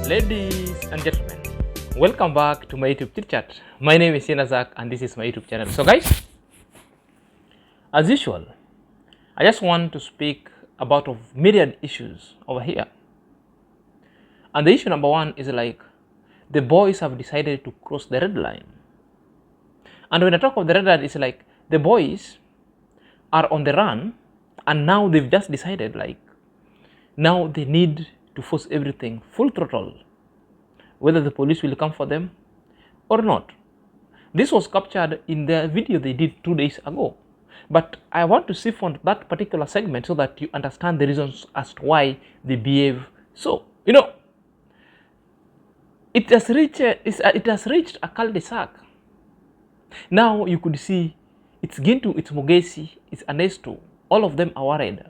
Ladies and gentlemen, welcome back to my YouTube chit chat. My name is Zach and this is my YouTube channel. So guys, as usual, I just want to speak about of myriad issues over here. And the issue number one is like the boys have decided to cross the red line. And when I talk of the red line, it's like the boys are on the run and now they've just decided like now they need to force everything full throttle, whether the police will come for them or not. This was captured in the video they did 2 days ago. But I want to siphon that particular segment so that you understand the reasons as to why they behave so. You know, it has reached a cul-de-sac. Now you could see it's Gintu, it's Mogesi, it's Anesto. All of them are worried.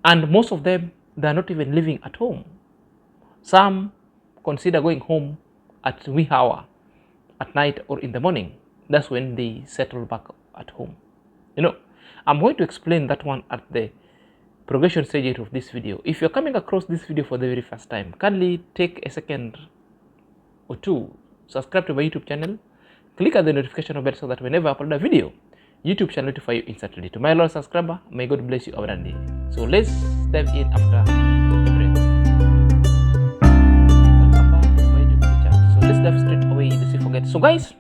And most of them, they are not even living at home. Some consider going home at wee hour, at night or in the morning. That's when they settle back at home. You know, I'm going to explain that one at the progression stage of this video. If you're coming across this video for the very first time, kindly take a second or two, subscribe to my YouTube channel, click on the notification bell so that whenever I upload a video, YouTube shall notify you instantly. To my loyal subscriber, may God bless you abundantly. So let's dive in after the break. Welcome back to my YouTube channel. So let's dive straight away. Let's forget. So guys,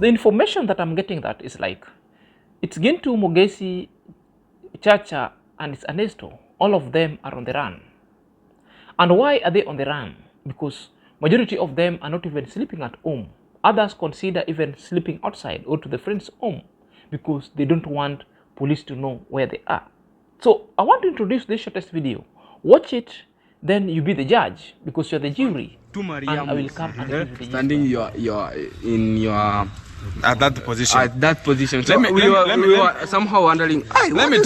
the information that I'm getting that is like it's Gintu, Mogesi, Chacha, and it's Anesto. All of them are on the run. And why are they on the run? Because majority of them are not even sleeping at home. Others consider even sleeping outside or to the friend's home, because they don't want police to know where they are. So I want to introduce this shortest video. Watch it, then you be the judge, because you're the jury. And I will come and give you the standing you're in your at that position. At that position. So we were somehow wondering. Let me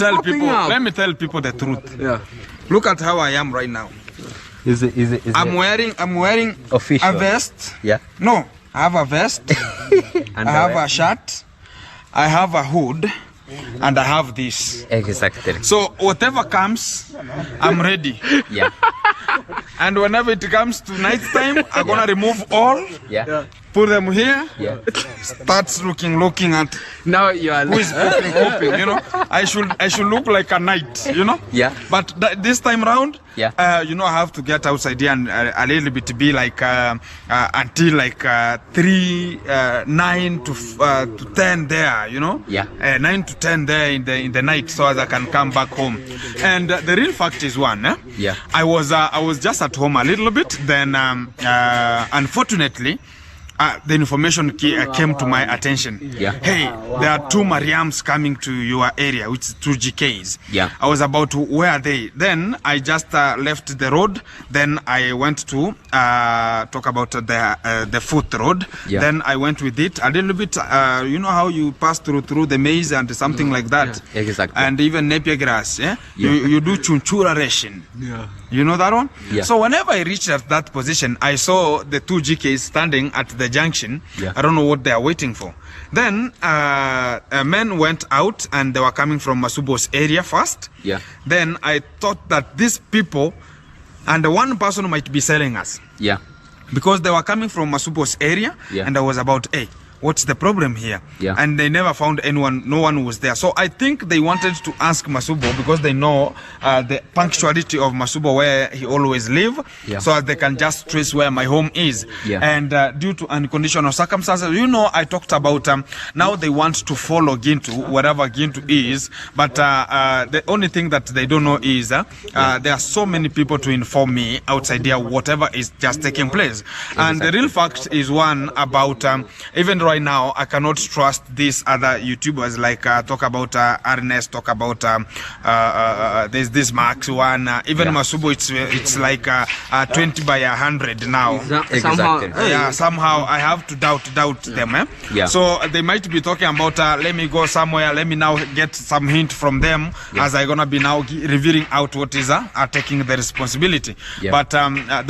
tell people the truth. Yeah. Look at how I am right now. I'm wearing official. A vest. Yeah. No, I have a vest. I have a shirt. I have a hood, and I have this. Exactly. So whatever comes, I'm ready. Yeah. And whenever it comes to night time, I'm gonna remove all. Yeah. Put them here. Yeah. Starts looking at Now you are who is pooping, you know. I should look like a knight, you know. Yeah. But this time round, yeah. You know, I have to get outside here and a little bit be like until like 9 to 10 there, you know. Yeah. 9 to 10 there in the night, so as I can come back home. And the real fact is one. Yeah. I was just at home a little bit. Then unfortunately, the information came to my attention. Yeah. Hey, there are 2 Mariams coming to your area, which is 2 GKs. Yeah. I was about to, where are they? Then I just left the road. Then I went to talk about the foot road. Yeah. Then I went with it a little bit. You know how you pass through the maze and something like that. Yeah. Exactly. And even Napier grass. Yeah. You do chunchura ration. Yeah. You know that one? Yeah. So whenever I reached at that position, I saw the 2 GKs standing at the junction. Yeah. I don't know what they are waiting for. Then men went out and they were coming from Masubo's area first. Yeah. Then I thought that these people and one person might be selling us. Yeah. Because they were coming from Masubo's area. Yeah. And I was about, hey, what's the problem here? Yeah. And they never found anyone, no one was there. So I think they wanted to ask Masubo because they know the punctuality of Masubo where he always live. Yeah. So that they can just trace where my home is. Yeah. And due to unconditional circumstances, you know, I talked about now they want to follow Gintu, wherever Gintu is. But the only thing that they don't know is there are so many people to inform me outside here, whatever is just taking place. Exactly. And the real fact is one about even right now, I cannot trust these other YouTubers like talk about Ernest, talk about there's this Max one, even Masubo. It's like 20 by 100 now. Exactly. Somehow I have to doubt them. Yeah. So they might be talking about let me go somewhere. Let me now get some hint from them as I gonna be now revealing out what is taking the responsibility. Yeah. But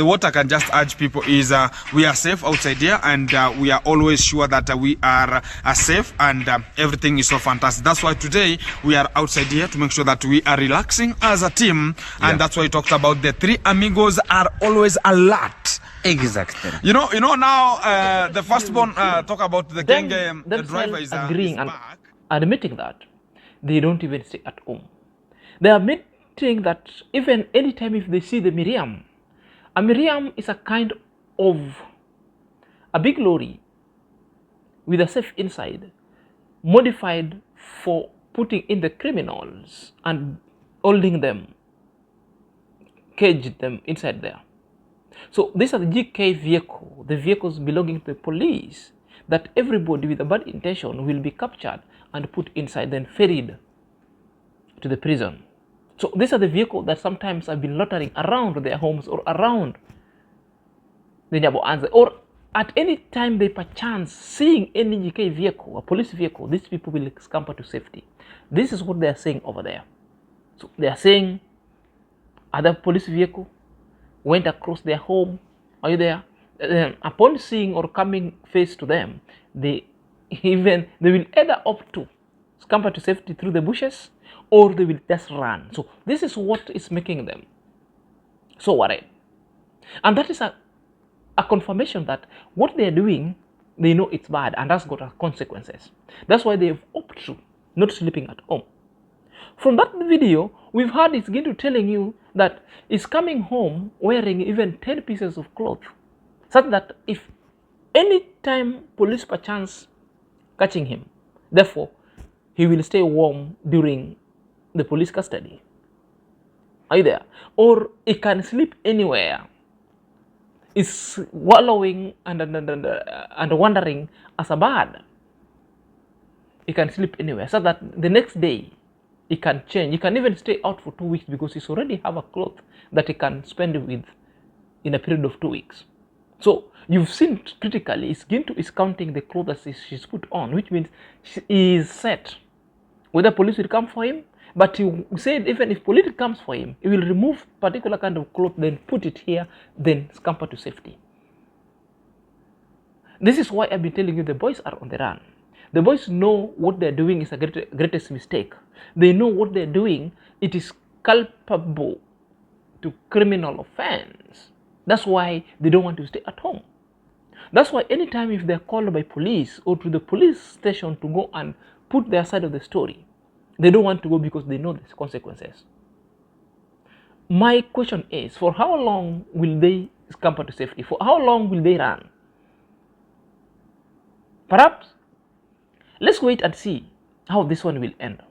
what I can just urge people is we are safe outside here, and we are always sure that we are safe and everything is so fantastic. That's why today we are outside here to make sure that we are relaxing as a team, and that's why we talked about the three amigos are always alert. Exactly. You know now the firstborn talk about the gang, the driver is agreeing and back. admitting that they don't even stay at home. They are admitting that even anytime if they see the Miriam, a Miriam is a kind of a big lorry with a safe inside, modified for putting in the criminals and holding them, caged them inside there. So these are the GK vehicle, the vehicles belonging to the police, that everybody with a bad intention will be captured and put inside, then ferried to the prison. So these are the vehicles that sometimes have been loitering around their homes or around the Nyabo Anze, or at any time they perchance seeing any GK vehicle, a police vehicle, these people will scamper to safety. This is what they are saying over there. So they are saying other police vehicle went across their home. Are you there? Upon seeing or coming face to them, they will either opt to scamper to safety through the bushes, or they will just run. So this is what is making them so worried, and that is a confirmation that what they are doing, they know it's bad and that's got consequences. That's why they've opted to not sleeping at home. From that video, we've heard it's Gintu telling you that he's coming home wearing even 10 pieces of cloth, such that if any time police perchance catching him, therefore he will stay warm during the police custody. Are you there? Or he can sleep anywhere. Is wallowing and wandering as a bird. He can sleep anywhere, so that the next day he can change. He can even stay out for 2 weeks because he's already have a cloth that he can spend with in a period of 2 weeks. So you've seen critically, Gintu is counting the clothes that she's put on, which means she is set. Whether police will come for him, but he said even if police comes for him, he will remove particular kind of cloth, then put it here, then scamper to safety. This is why I've been telling you the boys are on the run. The boys know what they're doing is a greatest mistake. They know what they're doing, it is culpable to criminal offense. That's why they don't want to stay at home. That's why anytime if they're called by police or to the police station to go and put their side of the story, they don't want to go because they know the consequences. My question is, for how long will they scamper to safety? For how long will they run? Perhaps, let's wait and see how this one will end,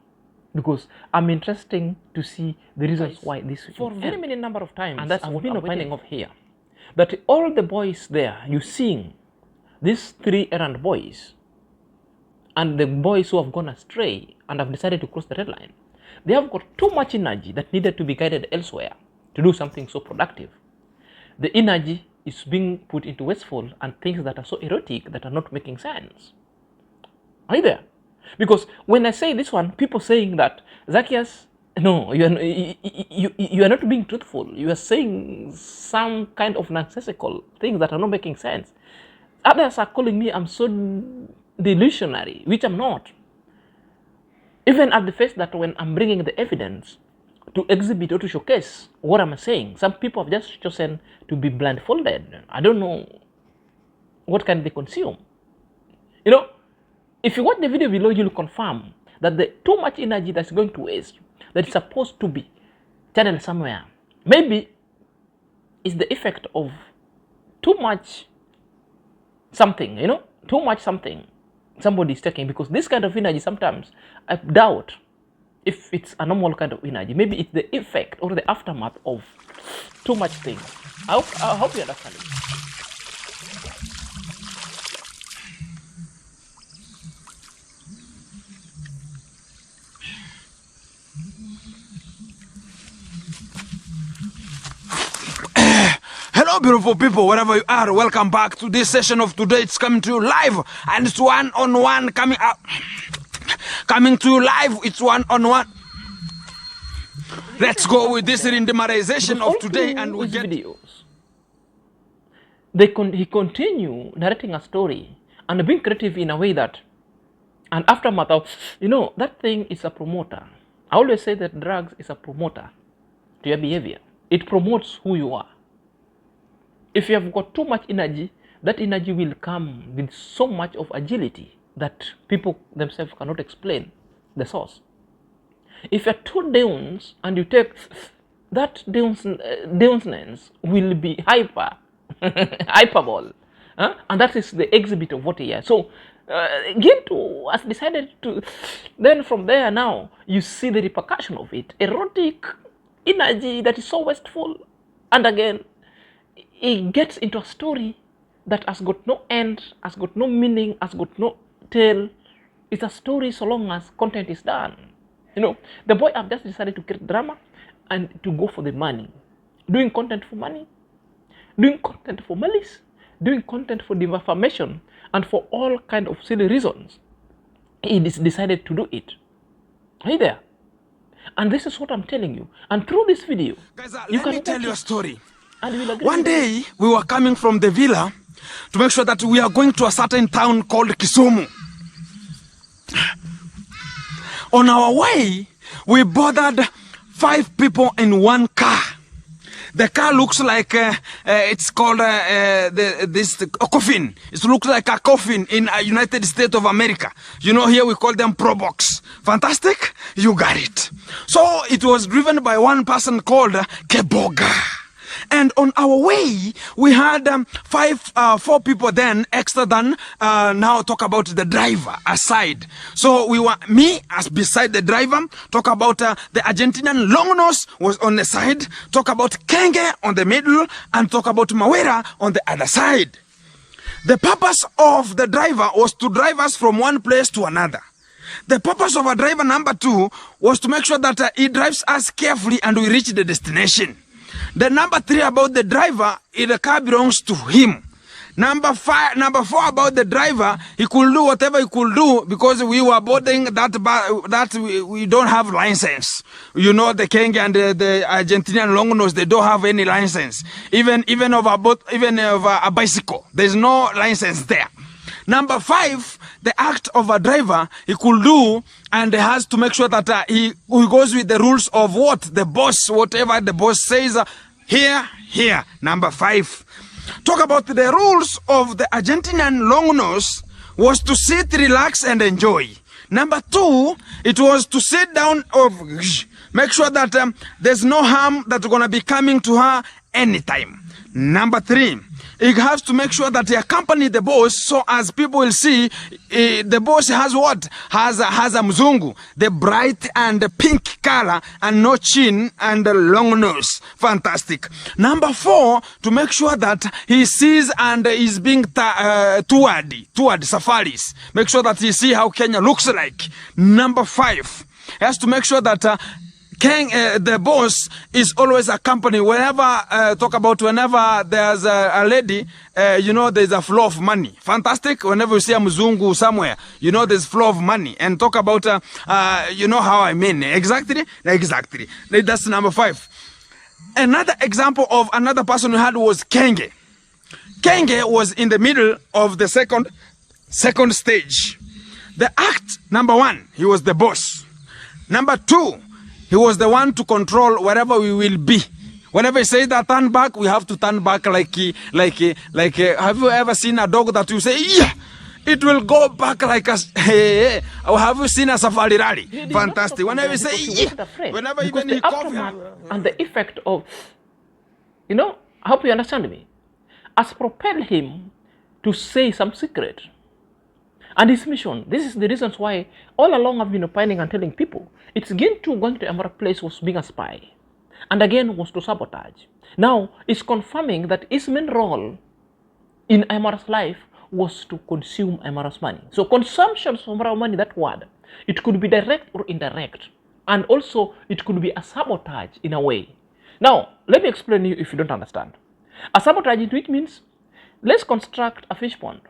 because I'm interested to see the reasons why this will end. For very many number of times, and that's what I'm finding of here, that all the boys there, you seeing these 3 errand boys, and the boys who have gone astray and have decided to cross the red line, they have got too much energy that needed to be guided elsewhere to do something so productive. The energy is being put into wasteful and things that are so erotic that are not making sense. Are you there? Because when I say this one, people saying that, Zacchaeus, no, you are not being truthful. You are saying some kind of nonsensical things that are not making sense. Others are calling me I'm so delusionary, which I'm not. Even at the face that when I'm bringing the evidence to exhibit or to showcase what I'm saying, some people have just chosen to be blindfolded. I don't know what can they consume. You know, if you watch the video below, you'll confirm that the too much energy that's going to waste, that is supposed to be channeled somewhere, maybe is the effect of too much something, you know, too much something somebody is taking, because this kind of energy sometimes I doubt if it's a normal kind of energy. Maybe it's the effect or the aftermath of too much things. I hope you understand it. Hello, beautiful people, wherever you are. Welcome back to this session of today. It's coming to you live, and it's one-on-one coming up. Coming to you live, it's one-on-one. Let's go with this randomization of today, and we get videos. He continue narrating a story and being creative in a way that an aftermath of, you know, that thing is a promoter. I always say that drugs is a promoter to your behavior. It promotes who you are. If you have got too much energy, that energy will come with so much of agility that people themselves cannot explain the source. If you're too dense and you take that denseness will be hyperbole, and that is the exhibit of what he has. So Gintu has decided to, then from there now you see the repercussion of it, erotic energy that is so wasteful, and again he gets into a story that has got no end, has got no meaning, has got no tail. It's a story so long as content is done. You know, the boy have just decided to create drama and to go for the money. Doing content for money, doing content for malice, doing content for defamation, and for all kind of silly reasons. He decided to do it. Are you there? And this is what I'm telling you. And through this video, guys, let me tell you a story. And one day, we were coming from the villa to make sure that we are going to a certain town called Kisumu. On our way, we bothered 5 people in one car. The car looks like it's called a coffin. It looks like a coffin in United States of America. You know, here we call them Pro Box. Fantastic? You got it. So it was driven by one person called Keboga. And on our way, we had 4 people then extra than now talk about the driver aside. So we were me as beside the driver, talk about the Argentinian long nose was on the side, talk about Kenge on the middle, and talk about Mawera on the other side. The purpose of the driver was to drive us from one place to another. The purpose of a driver number 2 was to make sure that he drives us carefully and we reach the destination. The number 3 about the driver, the car belongs to him. Number 4 about the driver, he could do whatever he could do because we were boarding that we don't have license. You know, the Kenya and the Argentinian long nose, they don't have any license. Even of a bicycle, there's no license there. Number 5, the act of a driver he could do, and he has to make sure that he goes with the rules of what the boss, whatever the boss says. Here. Number 5. Talk about the rules of the Argentinian long nose was to sit, relax, and enjoy. Number 2, it was to sit down, make sure that there's no harm that's gonna be coming to her anytime. Number 3, he has to make sure that he accompany the boss, so as people will see, the boss has what? Has a mzungu, the bright and pink color, and no chin and a long nose. Fantastic. Number 4, to make sure that he sees and is being toward safaris. Make sure that he see how Kenya looks like. Number 5, he has to make sure that the boss is always accompanied whenever whenever there's a lady, you know, there's a flow of money. Fantastic. Whenever you see a mzungu somewhere, you know, there's flow of money. And talk about you know how I mean. Exactly. That's number 5. Another example of another person we had was Kenge. Kenge was in the middle of the second stage. The act, number 1, he was the boss. Number 2, he was the one to control wherever we will be. Whenever he says that turn back, we have to turn back like have you ever seen a dog that you say, yeah, it will go back like a, hey, or have you seen a safari rally? Fantastic. Whenever you say, yeah, whenever even he cough, and the effect of, you know, I hope you understand me, has propelled him to say some secret. And his mission, this is the reasons why all along I've been opining and telling people, it's Gintu going to IAM-Marwa place was being a spy. And again was to sabotage. Now, it's confirming that his main role in IAM-Marwa's life was to consume IAM-Marwa's money. So consumption of IAM-Marwa money, that word, it could be direct or indirect. And also, it could be a sabotage in a way. Now, let me explain to you if you don't understand. A sabotage, which means, let's construct a fish pond.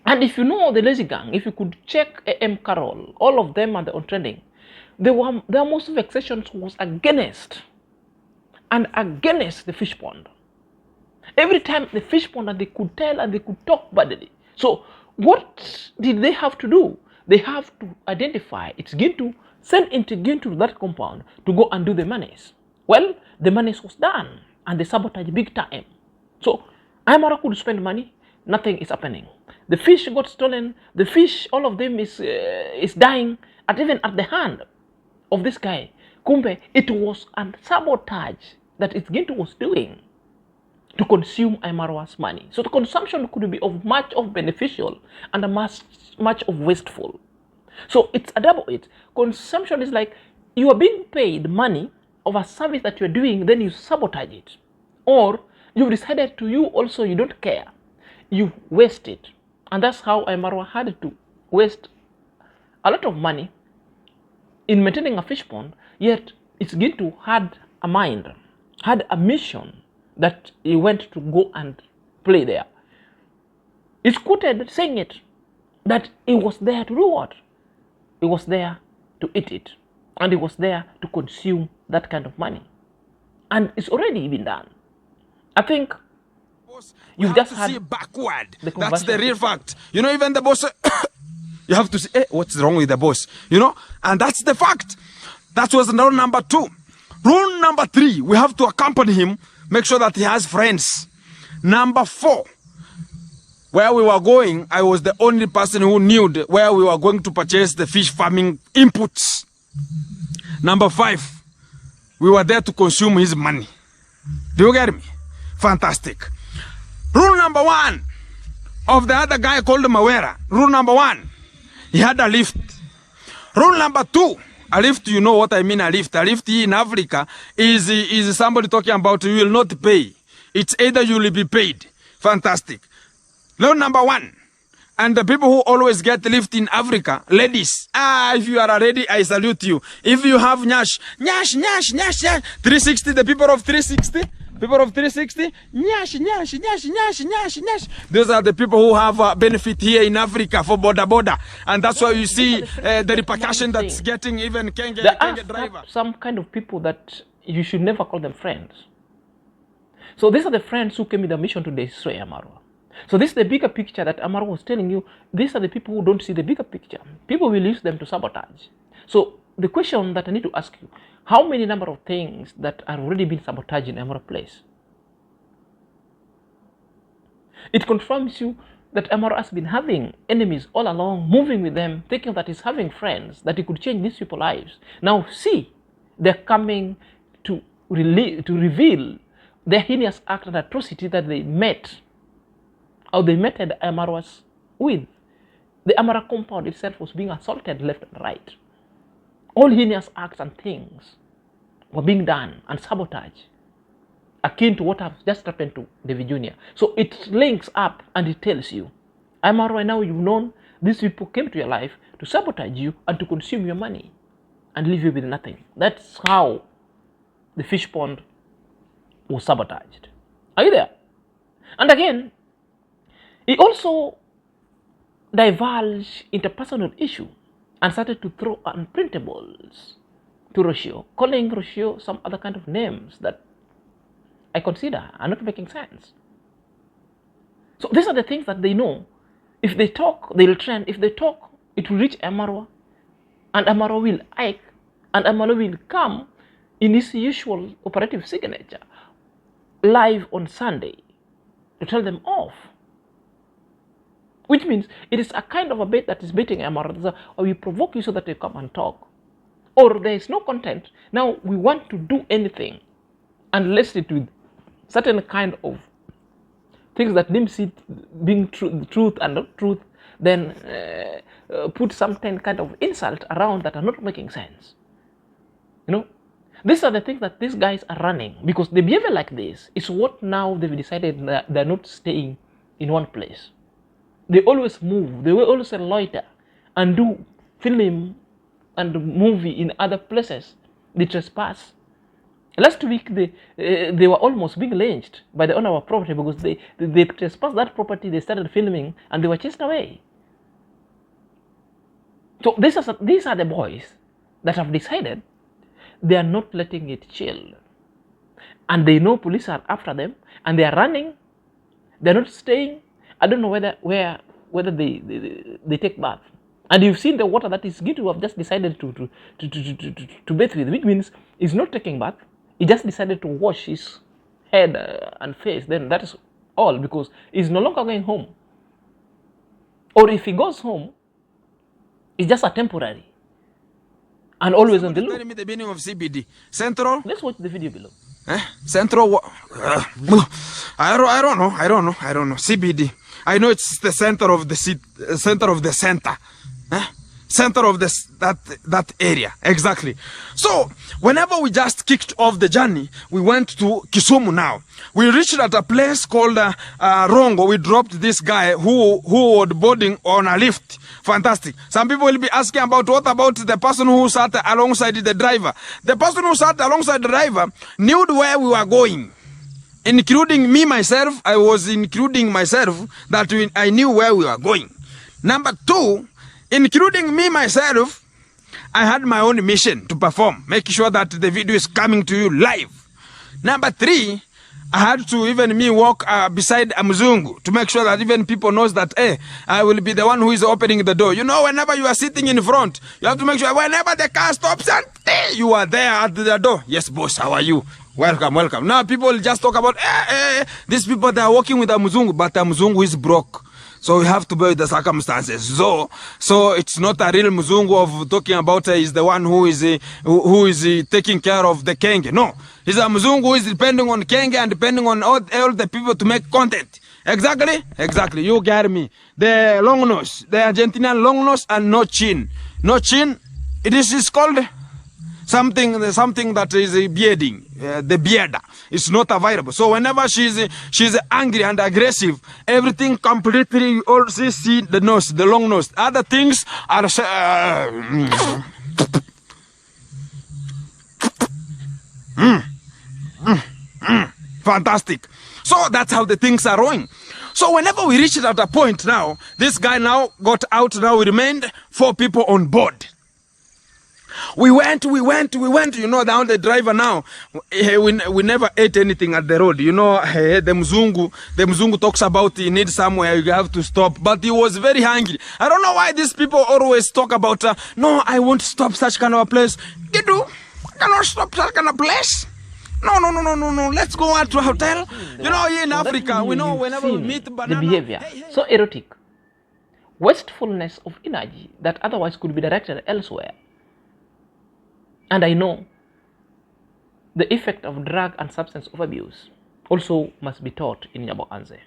And if you know the lazy gang, if you could check AM Carol, all of them are on trending, their most vexations was against the fish pond. Every time the fish pond, and they could tell and they could talk badly. So what did they have to do? They have to identify it's Gintu, send into Gintu that compound to go and do the monies. Well, the monies was done and they sabotage big time. So IAM-Marwa could spend money, nothing is happening. The fish got stolen. The fish, all of them is dying, even at the hand of this guy. Kumbe, it was a sabotage that Gintu was doing to consume IAM-Marwa's money. So the consumption could be of much of beneficial and a much of wasteful. So it's a double hit. Consumption is like you are being paid money of a service that you're doing, then you sabotage it. Or you've decided to, you also, you don't care. You waste it. And that's how IAM-Marwa had to waste a lot of money in maintaining a fish pond, yet it's Gintu had a mind, had a mission that he went to go and play there. It's quoted saying it, that he was there to do what? He was there to eat it. And he was there to consume that kind of money. And it's already been done. I think you've just had see backward. The That's the real fact. You know, even the boss, you have to say, hey, what's wrong with the boss? You know, and that's the fact. That was rule number 2. Rule number 3, we have to accompany him, make sure that he has friends. Number 4, where we were going, I was the only person who knew where we were going to purchase the fish farming inputs. Number 5, we were there to consume his money. Do you get me? Fantastic. Rule number 1 of the other guy called Mawera. Rule number 1, he had a lift. Rule number 2, a lift, you know what I mean, a lift. A lift in Africa is somebody talking about you will not pay. It's either you will be paid. Fantastic. Rule number 1, and the people who always get lift in Africa, ladies, if you are a lady, I salute you. If you have nyash, 360, the people of 360, nyash. Those are the people who have benefit here in Africa for border. And that's why you see the repercussion that's getting even Kenge driver. Some kind of people that you should never call them friends. So these are the friends who came with a mission to destroy IAM-Marwa. So this is the bigger picture that IAM-Marwa was telling you. These are the people who don't see the bigger picture. People will use them to sabotage. So the question that I need to ask you, how many number of things that are already been sabotaged in IAM-Marwa place? It confirms you that IAM-Marwa has been having enemies all along, moving with them, thinking that he's having friends, that he could change these people's lives. Now see, they're coming to reveal the heinous act and atrocity that they met, or they met at IAM-Marwa's with. The IAM-Marwa compound itself was being assaulted left and right. All heinous acts and things were being done and sabotage, akin to what has just happened to David Jr. So it links up and it tells you, IAM-Marwa, now you've known these people came to your life to sabotage you and to consume your money and leave you with nothing. That's how the fish pond was sabotaged. Are you there? And again, he also divulged interpersonal issue and started to throw unprintables to Rocio, calling Rocio some other kind of names that I consider are not making sense. So these are the things that they know. If they talk, they'll trend. If they talk, it will reach IAM-Marwa, and IAM-Marwa will hike, and IAM-Marwa will come in his usual operative signature live on Sunday to tell them off. Which means it is a kind of a bait that is baiting IAM-Marwa, or we provoke you so that you come and talk. Or there is no content. Now we want to do anything and list it with certain kind of things that deems it being truth and not truth, then put some kind of insult around that are not making sense. You know, these are the things that these guys are running, because the behavior like this is what now they've decided that they're not staying in one place. They always move, they will always loiter and do film and movie in other places. They trespass. Last week, they were almost being lynched by the owner of property because they trespassed that property, they started filming, and they were chased away. So these are the boys that have decided they are not letting it chill. And they know police are after them, and they are running. They're not staying. I don't know whether they take bath. And you've seen the water that is Gintu have just decided to bathe with, which means he's not taking bath. He just decided to wash his head and face. Then that is all, because he's no longer going home. Or if he goes home, it's just a temporary and always on the loop. Tell me the meaning of CBD. Central? Let's watch the video below. Central? I don't know. CBD. I know it's the center of the center of the center. Center of that area, exactly. So whenever we just kicked off the journey, we went to Kisumu. Now we reached at a place called Rongo. We dropped this guy who was boarding on a lift. Fantastic. Some people will be asking about what about the person who sat alongside the driver. The person who sat alongside the driver knew where we were going, including me myself. I was including myself that I knew where we were going. Number two, including me myself, I had my own mission to perform, making sure that the video is coming to you live. Number three, I had to even me walk beside a Mzungu to make sure that even people knows that, hey, I will be the one who is opening the door. You know, whenever you are sitting in front, you have to make sure whenever the car stops and you are there at the door. Yes, boss, how are you? Welcome, welcome. Now people just talk about, these people, they are working with a Mzungu, but a Mzungu is broke. So we have to bear the circumstances. So it's not a real Mzungu of talking about is the one who is taking care of the Kenge. No, he's a Mzungu who is depending on Kenge and depending on all the people to make content. Exactly. You get me. The long nose, the Argentinian long nose and no chin. No chin. It is called something that is bearding. The beard is not available. So whenever she's angry and aggressive, everything completely, you also see the nose, the long nose. Other things are fantastic. So that's how the things are going. So whenever we reached at a point now, this guy now got out. Now we remained 4 people on board. We went, you know, down the driver now, we never ate anything at the road. You know, the Mzungu talks about he needs somewhere, you have to stop. But he was very hungry. I don't know why these people always talk about, no, I won't stop such kind of a place. Gintu, cannot stop such kind of place. No. Let's go out to a hotel. You know, here in Africa, we know whenever we meet banana. The behavior, so erotic. Wastefulness of energy that otherwise could be directed elsewhere. And I know the effect of drug and substance abuse also must be taught in Nyabohanze.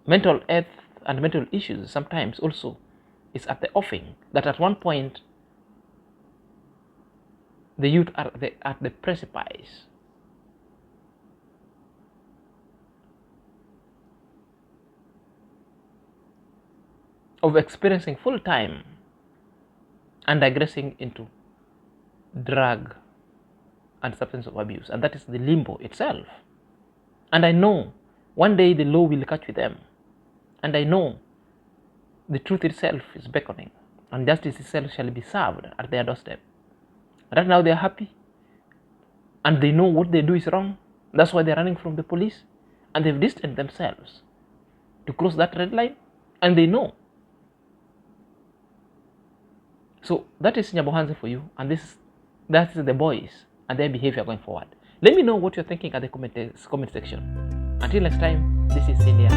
Mental health and mental issues sometimes also is at the offing that at one point the youth are at the precipice of experiencing full time and digressing into drug and substance abuse, and that is the limbo itself. And I know one day the law will catch with them, and I know the truth itself is beckoning, and justice itself shall be served at their doorstep. Right now they are happy, and they know what they do is wrong. That's why they're running from the police, and they've distanced themselves to cross that red line, and they know. So that is Nyabohanze for you, and that is the boys and their behavior going forward. Let me know what you're thinking at the comment section. Until next time, this is India.